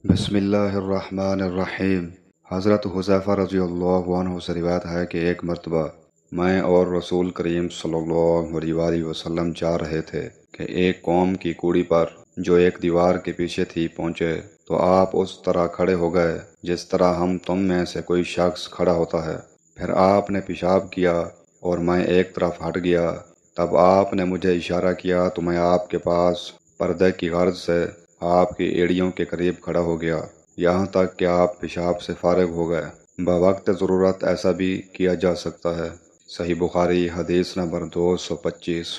بسم اللہ الرحمن الرحیم۔ حضرت حذیفہ رضی اللہ عنہ سے روایت ہے کہ ایک مرتبہ میں اور رسول کریم صلی اللہ علیہ وآلہ وسلم جا رہے تھے کہ ایک قوم کی کوڑی پر جو ایک دیوار کے پیچھے تھی پہنچے تو آپ اس طرح کھڑے ہو گئے جس طرح ہم تم میں سے کوئی شخص کھڑا ہوتا ہے۔ پھر آپ نے پیشاب کیا اور میں ایک طرف ہٹ گیا۔ تب آپ نے مجھے اشارہ کیا تو میں آپ کے پاس پردے کی غرض سے آپ کی ایڑیوں کے قریب کھڑا ہو گیا یہاں تک کہ آپ پیشاب سے فارغ ہو گئے۔ بوقت ضرورت ایسا بھی کیا جا سکتا ہے۔ صحیح بخاری حدیث نمبر 225۔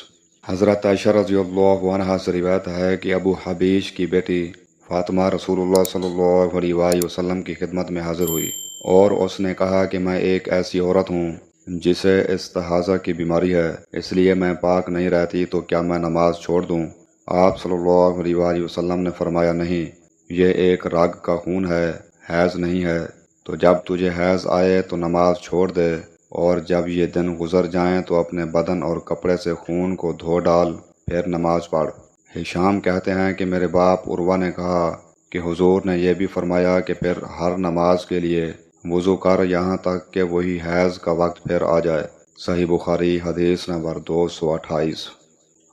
حضرت عائشہ رضی اللہ عنہا سے روایت ہے کہ ابو حبیش کی بیٹی فاطمہ رسول اللہ صلی اللہ علیہ وآلہ وسلم کی خدمت میں حاضر ہوئی اور اس نے کہا کہ میں ایک ایسی عورت ہوں جسے استحاضہ کی بیماری ہے، اس لیے میں پاک نہیں رہتی، تو کیا میں نماز چھوڑ دوں؟ آپ صلی اللہ علیہ وآلہ وسلم نے فرمایا، نہیں، یہ ایک راگ کا خون ہے، حیض نہیں ہے، تو جب تجھے حیض آئے تو نماز چھوڑ دے، اور جب یہ دن گزر جائیں تو اپنے بدن اور کپڑے سے خون کو دھو ڈال، پھر نماز پڑھ۔ ہشام کہتے ہیں کہ میرے باپ عروہ نے کہا کہ حضور نے یہ بھی فرمایا کہ پھر ہر نماز کے لیے وضو کر یہاں تک کہ وہی حیض کا وقت پھر آ جائے۔ صحیح بخاری حدیث نمبر 228۔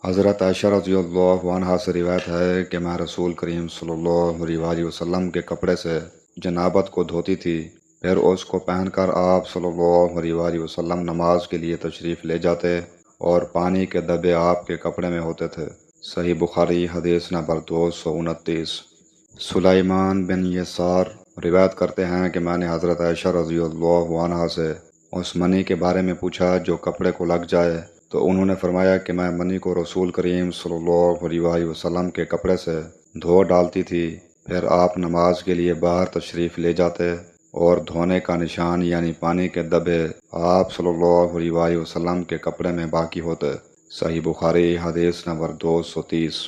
حضرت عائشہ رضی اللہ عنہا سے روایت ہے کہ میں رسول کریم صلی اللہ علیہ وآلہ وسلم کے کپڑے سے جنابت کو دھوتی تھی، پھر اس کو پہن کر آپ صلی اللہ علیہ وآلہ وسلم نماز کے لیے تشریف لے جاتے اور پانی کے دبے آپ کے کپڑے میں ہوتے تھے۔ صحیح بخاری حدیث نمبر 229۔ سلیمان بن یسار روایت کرتے ہیں کہ میں نے حضرت عائشہ رضی اللہ عنہا سے اس منی کے بارے میں پوچھا جو کپڑے کو لگ جائے، تو انہوں نے فرمایا کہ میں منی کو رسول کریم صلی اللہ علیہ وآلہ وسلم کے کپڑے سے دھو ڈالتی تھی، پھر آپ نماز کے لیے باہر تشریف لے جاتے اور دھونے کا نشان یعنی پانی کے دبے آپ صلی اللہ علیہ وآلہ وسلم کے کپڑے میں باقی ہوتے۔ صحیح بخاری حدیث نمبر 230۔